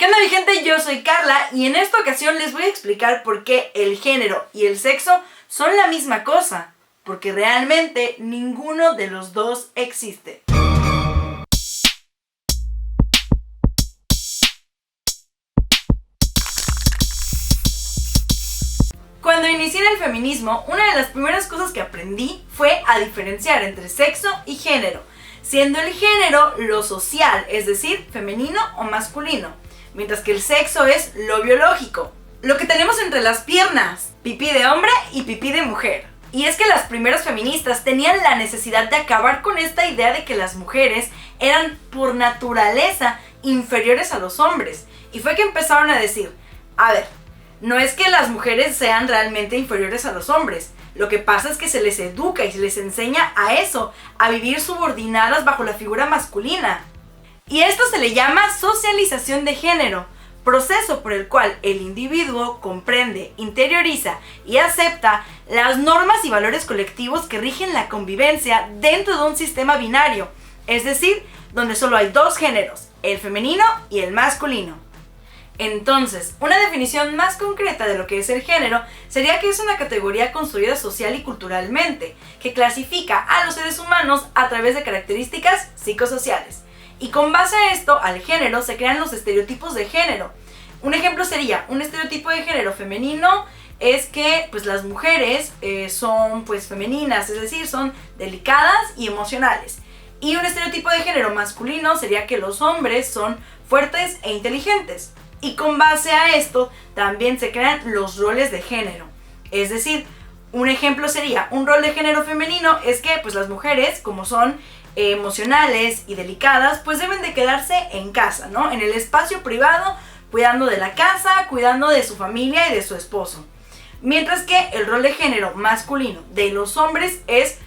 ¿Qué onda, mi gente? Yo soy Carla y en esta ocasión les voy a explicar por qué el género y el sexo son la misma cosa, porque realmente ninguno de los dos existe. Cuando inicié en el feminismo, una de las primeras cosas que aprendí fue a diferenciar entre sexo y género, siendo el género lo social, es decir, femenino o masculino, mientras que el sexo es lo biológico, lo que tenemos entre las piernas, pipí de hombre y pipí de mujer. Y es que las primeras feministas tenían la necesidad de acabar con esta idea de que las mujeres eran por naturaleza inferiores a los hombres, y fue que empezaron a decir, a ver, no es que las mujeres sean realmente inferiores a los hombres, lo que pasa es que se les educa y se les enseña a eso, a vivir subordinadas bajo la figura masculina. Y esto se le llama socialización de género, proceso por el cual el individuo comprende, interioriza y acepta las normas y valores colectivos que rigen la convivencia dentro de un sistema binario, es decir, donde solo hay dos géneros, el femenino y el masculino. Entonces, una definición más concreta de lo que es el género sería que es una categoría construida social y culturalmente, que clasifica a los seres humanos a través de características psicosociales. Y con base a esto, al género, se crean los estereotipos de género. Un ejemplo sería, un estereotipo de género femenino es que pues, las mujeres son pues, femeninas, es decir, son delicadas y emocionales. Y un estereotipo de género masculino sería que los hombres son fuertes e inteligentes. Y con base a esto también se crean los roles de género. Es decir, un ejemplo sería, un rol de género femenino es que pues las mujeres, como son emocionales y delicadas, pues deben de quedarse en casa, ¿no? En el espacio privado, cuidando de la casa, cuidando de su familia y de su esposo. Mientras que el rol de género masculino de los hombres es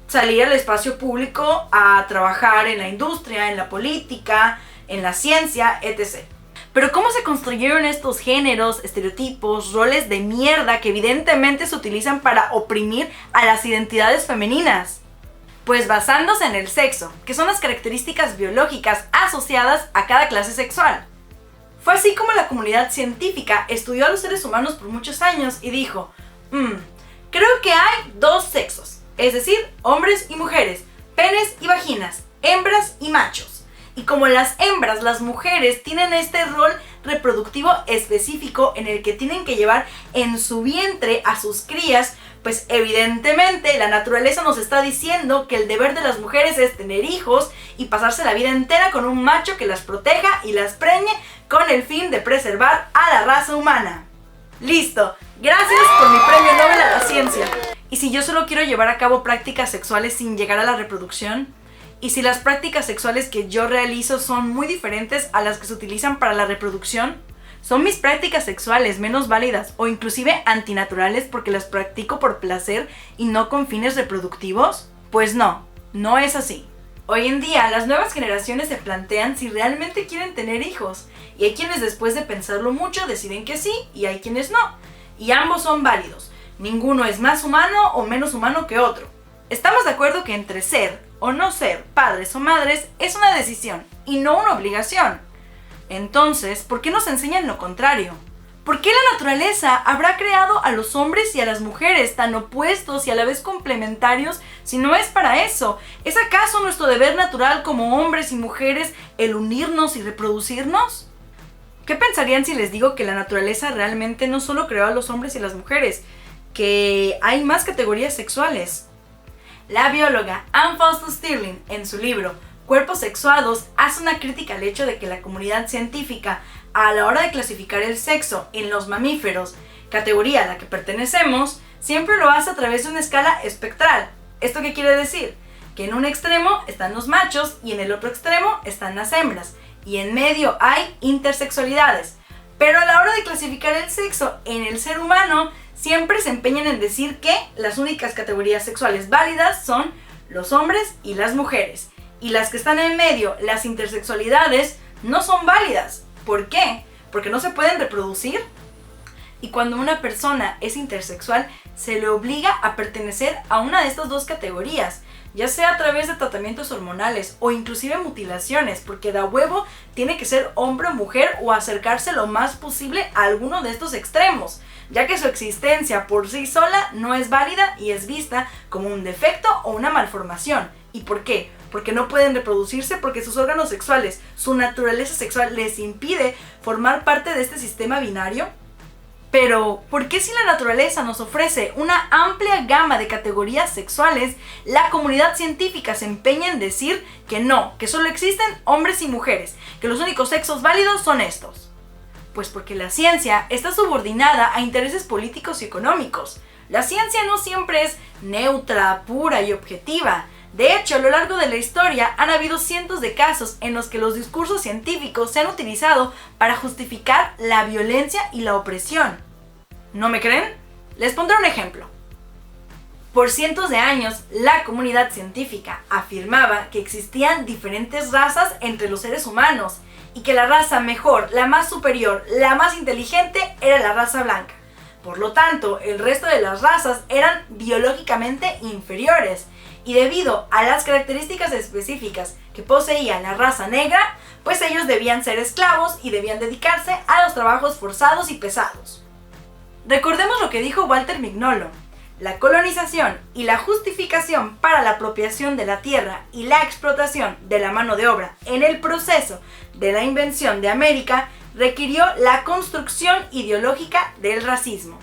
salir al espacio público a trabajar en la industria, en la política, en la ciencia, etc. Pero ¿cómo se construyeron estos géneros, estereotipos, roles de mierda que evidentemente se utilizan para oprimir a las identidades femeninas? Pues basándose en el sexo, que son las características biológicas asociadas a cada clase sexual. Fue así como la comunidad científica estudió a los seres humanos por muchos años y dijo, creo que hay dos sexos, es decir, hombres y mujeres, penes y vaginas, hembras y machos. Y como las hembras, las mujeres tienen este rol reproductivo específico en el que tienen que llevar en su vientre a sus crías, pues evidentemente la naturaleza nos está diciendo que el deber de las mujeres es tener hijos y pasarse la vida entera con un macho que las proteja y las preñe con el fin de preservar a la raza humana. ¡Listo! Gracias por mi premio Nobel a la ciencia. ¿Y si yo solo quiero llevar a cabo prácticas sexuales sin llegar a la reproducción? ¿Y si las prácticas sexuales que yo realizo son muy diferentes a las que se utilizan para la reproducción? ¿Son mis prácticas sexuales menos válidas o inclusive antinaturales porque las practico por placer y no con fines reproductivos? Pues no, no es así. Hoy en día las nuevas generaciones se plantean si realmente quieren tener hijos y hay quienes después de pensarlo mucho deciden que sí y hay quienes no. Y ambos son válidos. Ninguno es más humano o menos humano que otro. Estamos de acuerdo que entre ser o no ser padres o madres es una decisión y no una obligación. Entonces, ¿por qué nos enseñan lo contrario? ¿Por qué la naturaleza habrá creado a los hombres y a las mujeres tan opuestos y a la vez complementarios si no es para eso? ¿Es acaso nuestro deber natural como hombres y mujeres el unirnos y reproducirnos? ¿Qué pensarían si les digo que la naturaleza realmente no solo creó a los hombres y las mujeres, que hay más categorías sexuales? La bióloga Ann Foster Stirling, en su libro Cuerpos sexuados, hace una crítica al hecho de que la comunidad científica, a la hora de clasificar el sexo en los mamíferos, categoría a la que pertenecemos, siempre lo hace a través de una escala espectral. ¿Esto qué quiere decir? Que en un extremo están los machos y en el otro extremo están las hembras, y en medio hay intersexualidades. Pero a la hora de clasificar el sexo en el ser humano, siempre se empeñan en decir que las únicas categorías sexuales válidas son los hombres y las mujeres. Y las que están en medio, las intersexualidades, no son válidas. ¿Por qué? ¿Porque no se pueden reproducir? Y cuando una persona es intersexual, se le obliga a pertenecer a una de estas dos categorías, ya sea a través de tratamientos hormonales o inclusive mutilaciones, porque de a huevo tiene que ser hombre o mujer o acercarse lo más posible a alguno de estos extremos, ya que su existencia por sí sola no es válida y es vista como un defecto o una malformación. ¿Y por qué? Porque no pueden reproducirse, porque sus órganos sexuales, su naturaleza sexual les impide formar parte de este sistema binario. Pero, ¿por qué si la naturaleza nos ofrece una amplia gama de categorías sexuales, la comunidad científica se empeña en decir que no, que solo existen hombres y mujeres, que los únicos sexos válidos son estos? Pues porque la ciencia está subordinada a intereses políticos y económicos. La ciencia no siempre es neutra, pura y objetiva. De hecho, a lo largo de la historia han habido cientos de casos en los que los discursos científicos se han utilizado para justificar la violencia y la opresión. ¿No me creen? Les pondré un ejemplo. Por cientos de años, la comunidad científica afirmaba que existían diferentes razas entre los seres humanos y que la raza mejor, la más superior, la más inteligente era la raza blanca. Por lo tanto, el resto de las razas eran biológicamente inferiores. Y debido a las características específicas que poseía la raza negra, pues ellos debían ser esclavos y debían dedicarse a los trabajos forzados y pesados. Recordemos lo que dijo Walter Mignolo: la colonización y la justificación para la apropiación de la tierra y la explotación de la mano de obra en el proceso de la invención de América requirió la construcción ideológica del racismo.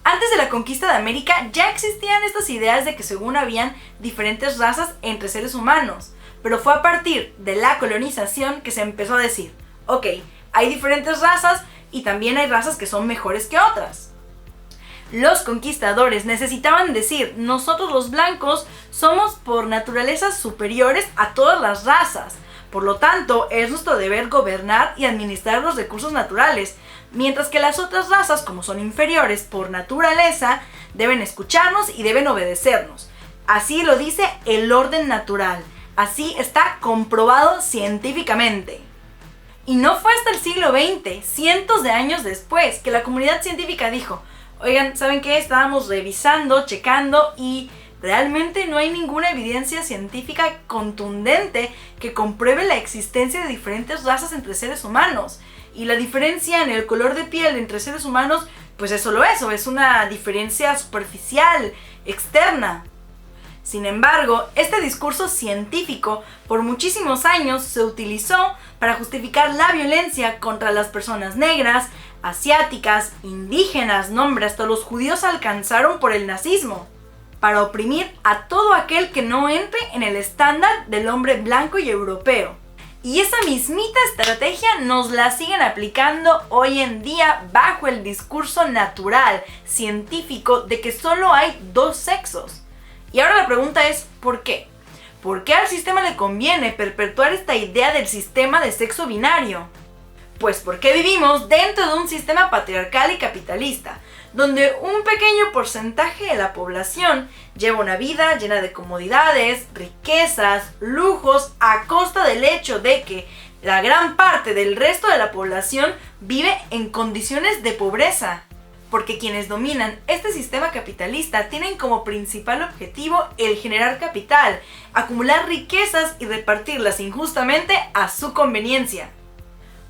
Antes de la conquista de América ya existían estas ideas de que según habían diferentes razas entre seres humanos, pero fue a partir de la colonización que se empezó a decir, ok, hay diferentes razas y también hay razas que son mejores que otras. Los conquistadores necesitaban decir, nosotros los blancos somos por naturaleza superiores a todas las razas, por lo tanto es nuestro deber gobernar y administrar los recursos naturales, mientras que las otras razas, como son inferiores por naturaleza, deben escucharnos y deben obedecernos. Así lo dice el orden natural, así está comprobado científicamente. Y no fue hasta el siglo XX, cientos de años después, que la comunidad científica dijo, oigan, ¿saben qué? Estábamos revisando, checando y realmente no hay ninguna evidencia científica contundente que compruebe la existencia de diferentes razas entre seres humanos. Y la diferencia en el color de piel entre seres humanos, pues es solo eso, es una diferencia superficial, externa. Sin embargo, este discurso científico por muchísimos años se utilizó para justificar la violencia contra las personas negras, asiáticas, indígenas, hombre, hasta los judíos alcanzaron por el nazismo, para oprimir a todo aquel que no entre en el estándar del hombre blanco y europeo. Y esa mismita estrategia nos la siguen aplicando hoy en día bajo el discurso natural, científico, de que solo hay dos sexos. Y ahora la pregunta es, ¿por qué? ¿Por qué al sistema le conviene perpetuar esta idea del sistema de sexo binario? Pues porque vivimos dentro de un sistema patriarcal y capitalista, donde un pequeño porcentaje de la población lleva una vida llena de comodidades, riquezas, lujos, a costa del hecho de que la gran parte del resto de la población vive en condiciones de pobreza. Porque quienes dominan este sistema capitalista tienen como principal objetivo el generar capital, acumular riquezas y repartirlas injustamente a su conveniencia.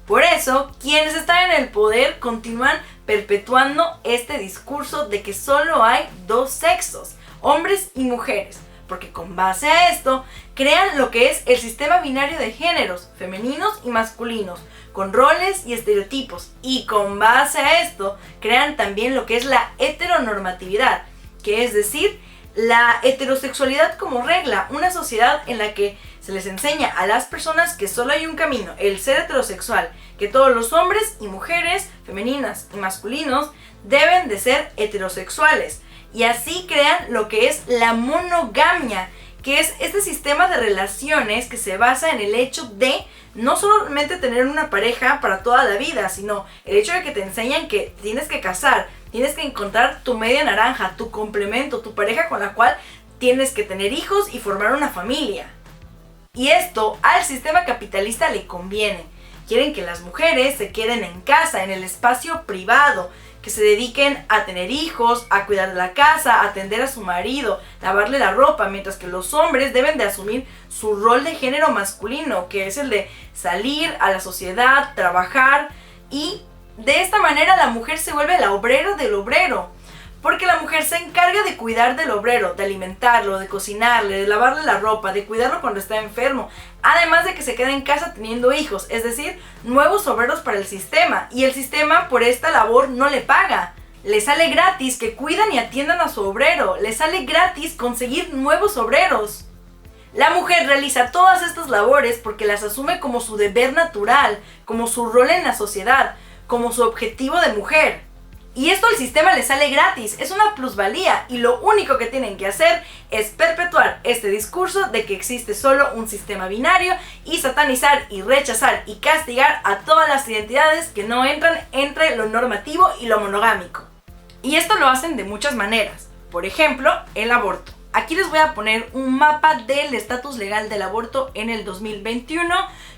Por eso, quienes están en el poder continúan perpetuando este discurso de que solo hay dos sexos, hombres y mujeres, porque con base a esto crean lo que es el sistema binario de géneros, femeninos y masculinos, con roles y estereotipos, y con base a esto crean también lo que es la heteronormatividad, que es decir, la heterosexualidad como regla, una sociedad en la que se les enseña a las personas que solo hay un camino, el ser heterosexual, que todos los hombres y mujeres, femeninas y masculinos, deben de ser heterosexuales. Y así crean lo que es la monogamia, que es este sistema de relaciones que se basa en el hecho de no solamente tener una pareja para toda la vida, sino el hecho de que te enseñan que tienes que casar, tienes que encontrar tu media naranja, tu complemento, tu pareja con la cual tienes que tener hijos y formar una familia. Y esto al sistema capitalista le conviene. Quieren que las mujeres se queden en casa, en el espacio privado, que se dediquen a tener hijos, a cuidar de la casa, a atender a su marido, lavarle la ropa, mientras que los hombres deben de asumir su rol de género masculino, que es el de salir a la sociedad, trabajar, y de esta manera la mujer se vuelve la obrera del obrero, porque la mujer se encarga de cuidar del obrero, de alimentarlo, de cocinarle, de lavarle la ropa, de cuidarlo cuando está enfermo, además de que se queda en casa teniendo hijos, es decir, nuevos obreros para el sistema, y el sistema por esta labor no le paga. Le sale gratis que cuidan y atiendan a su obrero, le sale gratis conseguir nuevos obreros. La mujer realiza todas estas labores porque las asume como su deber natural, como su rol en la sociedad, como su objetivo de mujer. Y esto al sistema le sale gratis, es una plusvalía, y lo único que tienen que hacer es perpetuar este discurso de que existe solo un sistema binario y satanizar y rechazar y castigar a todas las identidades que no entran entre lo normativo y lo monogámico. Y esto lo hacen de muchas maneras, por ejemplo, el aborto. Aquí les voy a poner un mapa del estatus legal del aborto en el 2021.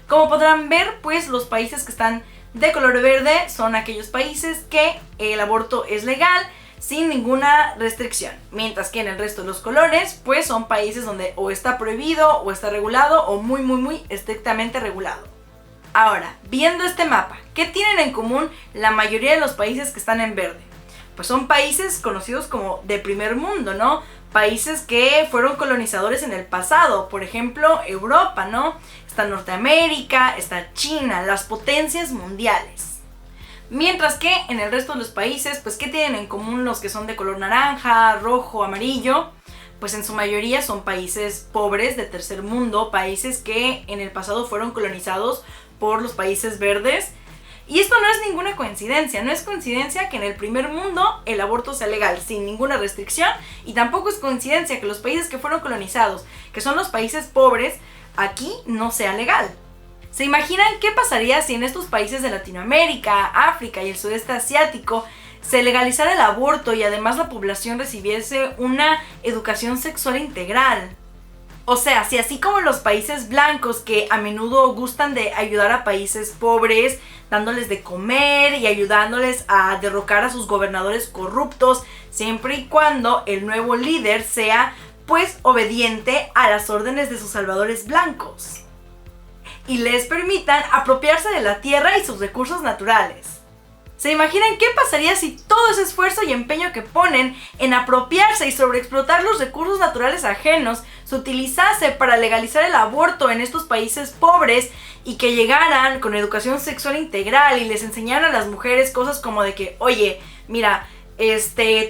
Como podrán ver, pues los países que están de color verde son aquellos países que el aborto es legal sin ninguna restricción, mientras que en el resto de los colores pues son países donde o está prohibido o está regulado o muy estrictamente regulado. Ahora, viendo este mapa, ¿qué tienen en común la mayoría de los países que están en verde? Pues son países conocidos como de primer mundo, ¿no? Países que fueron colonizadores en el pasado, por ejemplo, Europa, ¿no? Está Norteamérica, está China, las potencias mundiales. Mientras que en el resto de los países, pues ¿qué tienen en común los que son de color naranja, rojo, amarillo? Pues en su mayoría son países pobres de tercer mundo, países que en el pasado fueron colonizados por los países verdes. Y esto no es ninguna coincidencia, no es coincidencia que en el primer mundo el aborto sea legal sin ninguna restricción, y tampoco es coincidencia que los países que fueron colonizados, que son los países pobres, aquí no sea legal. ¿Se imaginan qué pasaría si en estos países de Latinoamérica, África y el sudeste asiático se legalizara el aborto y además la población recibiese una educación sexual integral? O sea, si así como los países blancos que a menudo gustan de ayudar a países pobres, dándoles de comer y ayudándoles a derrocar a sus gobernadores corruptos, siempre y cuando el nuevo líder sea, pues, obediente a las órdenes de sus salvadores blancos y les permitan apropiarse de la tierra y sus recursos naturales. ¿Se imaginan qué pasaría si todo ese esfuerzo y empeño que ponen en apropiarse y sobreexplotar los recursos naturales ajenos se utilizase para legalizar el aborto en estos países pobres y que llegaran con educación sexual integral y les enseñaran a las mujeres cosas como de que, oye, mira,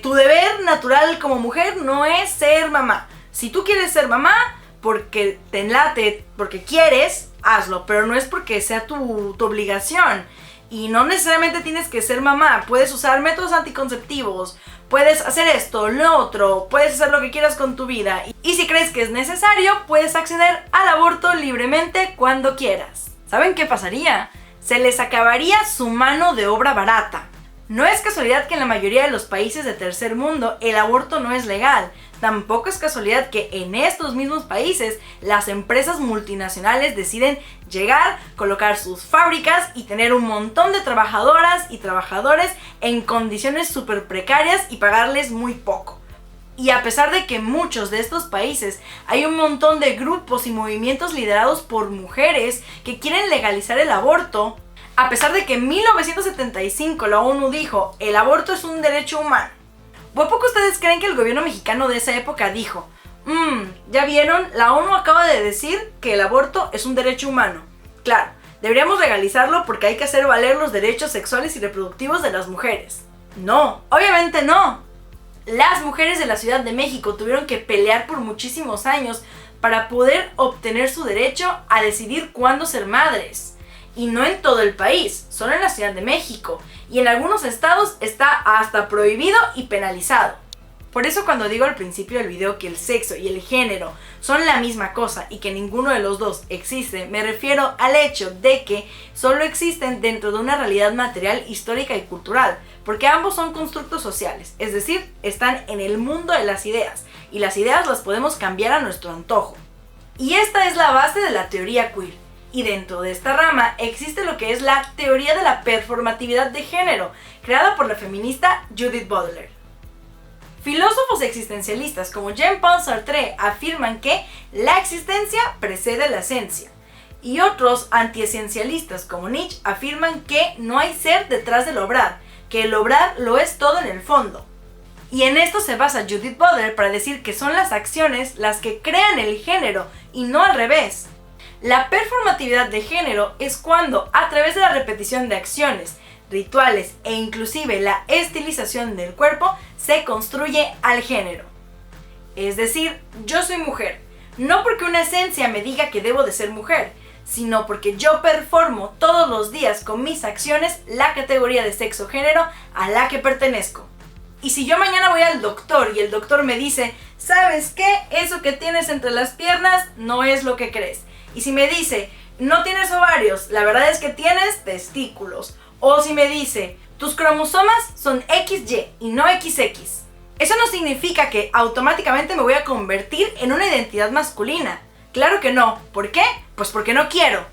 tu deber natural como mujer no es ser mamá. Si tú quieres ser mamá porque te enlate, porque quieres, hazlo, pero no es porque sea tu obligación. Y no necesariamente tienes que ser mamá, puedes usar métodos anticonceptivos, puedes hacer esto, lo otro, puedes hacer lo que quieras con tu vida. Y si crees que es necesario, puedes acceder al aborto libremente cuando quieras. ¿Saben qué pasaría? Se les acabaría su mano de obra barata. No es casualidad que en la mayoría de los países de tercer mundo el aborto no es legal. Tampoco es casualidad que en estos mismos países las empresas multinacionales deciden llegar, colocar sus fábricas y tener un montón de trabajadoras y trabajadores en condiciones súper precarias y pagarles muy poco. Y a pesar de que en muchos de estos países hay un montón de grupos y movimientos liderados por mujeres que quieren legalizar el aborto, a pesar de que en 1975 la ONU dijo el aborto es un derecho humano, ¿o a poco ustedes creen que el gobierno mexicano de esa época dijo, ya vieron, la ONU acaba de decir que el aborto es un derecho humano? Claro, deberíamos legalizarlo porque hay que hacer valer los derechos sexuales y reproductivos de las mujeres. No, obviamente no. Las mujeres de la Ciudad de México tuvieron que pelear por muchísimos años para poder obtener su derecho a decidir cuándo ser madres. Y no en todo el país, solo en la Ciudad de México. Y en algunos estados está hasta prohibido y penalizado. Por eso cuando digo al principio del video que el sexo y el género son la misma cosa y que ninguno de los dos existe, me refiero al hecho de que solo existen dentro de una realidad material, histórica y cultural, porque ambos son constructos sociales, es decir, están en el mundo de las ideas, y las ideas las podemos cambiar a nuestro antojo. Y esta es la base de la teoría queer. Y dentro de esta rama existe lo que es la teoría de la performatividad de género, creada por la feminista Judith Butler. Filósofos existencialistas como Jean-Paul Sartre afirman que la existencia precede la esencia. Y otros antiesencialistas como Nietzsche afirman que no hay ser detrás del obrar, que el obrar lo es todo en el fondo. Y en esto se basa Judith Butler para decir que son las acciones las que crean el género y no al revés. La performatividad de género es cuando, a través de la repetición de acciones, rituales e inclusive la estilización del cuerpo, se construye al género. Es decir, yo soy mujer, no porque una esencia me diga que debo de ser mujer, sino porque yo performo todos los días con mis acciones la categoría de sexo-género a la que pertenezco. Y si yo mañana voy al doctor y el doctor me dice, ¿sabes qué? Eso que tienes entre las piernas no es lo que crees. Y si me dice, no tienes ovarios, la verdad es que tienes testículos. O si me dice, tus cromosomas son XY y no XX. Eso no significa que automáticamente me voy a convertir en una identidad masculina. Claro que no. ¿Por qué? Pues porque no quiero.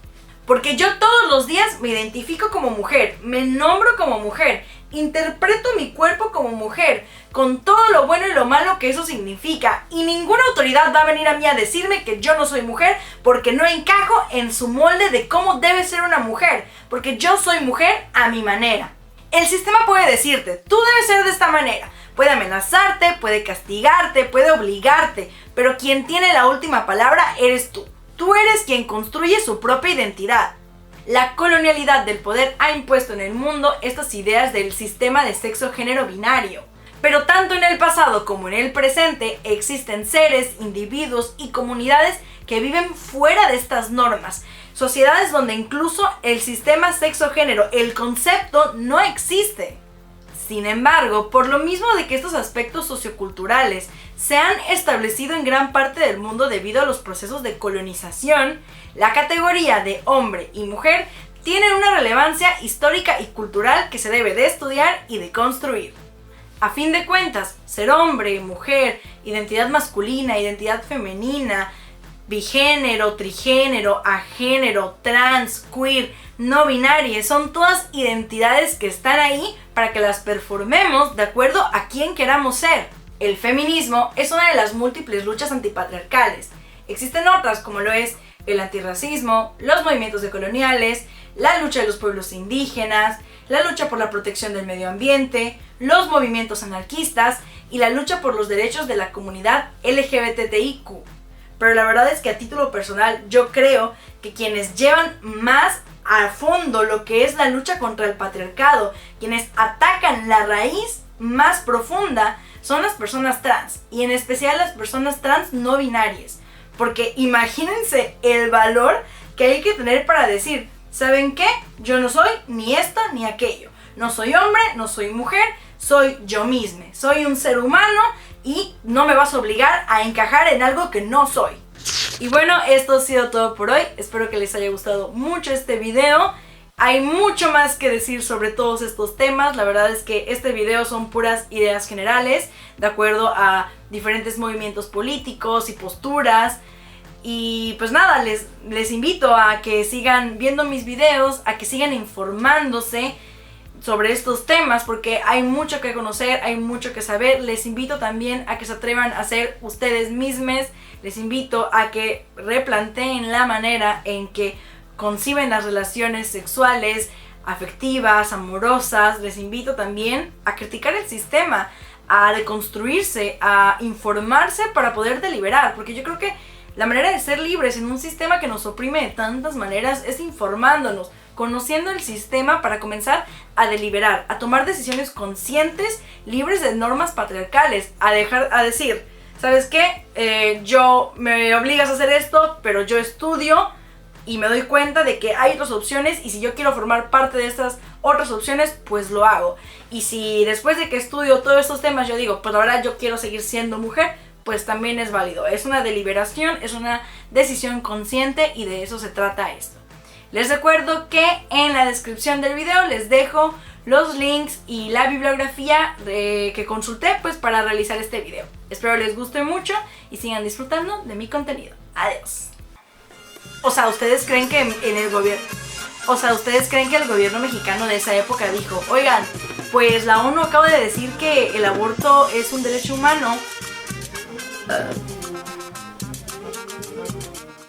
Porque yo todos los días me identifico como mujer, me nombro como mujer, interpreto mi cuerpo como mujer, con todo lo bueno y lo malo que eso significa. Y ninguna autoridad va a venir a mí a decirme que yo no soy mujer porque no encajo en su molde de cómo debe ser una mujer. Porque yo soy mujer a mi manera. El sistema puede decirte, tú debes ser de esta manera. Puede amenazarte, puede castigarte, puede obligarte, pero quien tiene la última palabra eres tú. Tú eres quien construye su propia identidad. La colonialidad del poder ha impuesto en el mundo estas ideas del sistema de sexo-género binario. Pero tanto en el pasado como en el presente existen seres, individuos y comunidades que viven fuera de estas normas. Sociedades donde incluso el sistema sexo-género, el concepto, no existe. Sin embargo, por lo mismo de que estos aspectos socioculturales se han establecido en gran parte del mundo debido a los procesos de colonización, la categoría de hombre y mujer tienen una relevancia histórica y cultural que se debe de estudiar y de construir. A fin de cuentas, ser hombre, mujer, identidad masculina, identidad femenina, bigénero, trigénero, agénero, trans, queer, no binarias, son todas identidades que están ahí para que las performemos de acuerdo a quién queramos ser. El feminismo es una de las múltiples luchas antipatriarcales. Existen otras como lo es el antirracismo, los movimientos decoloniales, la lucha de los pueblos indígenas, la lucha por la protección del medio ambiente, los movimientos anarquistas y la lucha por los derechos de la comunidad LGBTIQ. Pero la verdad es que a título personal yo creo que quienes llevan más a fondo lo que es la lucha contra el patriarcado, quienes atacan la raíz más profunda, son las personas trans, y en especial las personas trans no binarias. Porque imagínense el valor que hay que tener para decir, ¿saben qué? Yo no soy ni esto ni aquello. No soy hombre, no soy mujer, soy yo misma. Soy un ser humano y no me vas a obligar a encajar en algo que no soy. Y bueno, esto ha sido todo por hoy. Espero que les haya gustado mucho este video. Hay mucho más que decir sobre todos estos temas. La verdad es que este video son puras ideas generales, de acuerdo a diferentes movimientos políticos y posturas. Y pues nada, les invito a que sigan viendo mis videos, a que sigan informándose sobre estos temas, porque hay mucho que conocer, hay mucho que saber. Les invito también a que se atrevan a ser ustedes mismos. Les invito a que replanteen la manera en que conciben las relaciones sexuales, afectivas, amorosas. Les invito también a criticar el sistema, a deconstruirse, a informarse para poder deliberar, porque yo creo que la manera de ser libres en un sistema que nos oprime de tantas maneras es informándonos, conociendo el sistema para comenzar a deliberar, a tomar decisiones conscientes, libres de normas patriarcales, a decir, ¿sabes qué? Yo me obligas a hacer esto, pero yo estudio y me doy cuenta de que hay otras opciones, y si yo quiero formar parte de estas otras opciones, pues lo hago. Y si después de que estudio todos estos temas yo digo, pues ahora yo quiero seguir siendo mujer, pues también es válido. Es una deliberación, es una decisión consciente, y de eso se trata esto. Les recuerdo que en la descripción del video les dejo los links y la bibliografía que consulté pues para realizar este video. Espero les guste mucho y sigan disfrutando de mi contenido. Adiós. O sea, ¿ustedes creen que en el gobierno... O sea, ¿ustedes creen que el gobierno mexicano de esa época dijo, oigan, pues la ONU acaba de decir que el aborto es un derecho humano?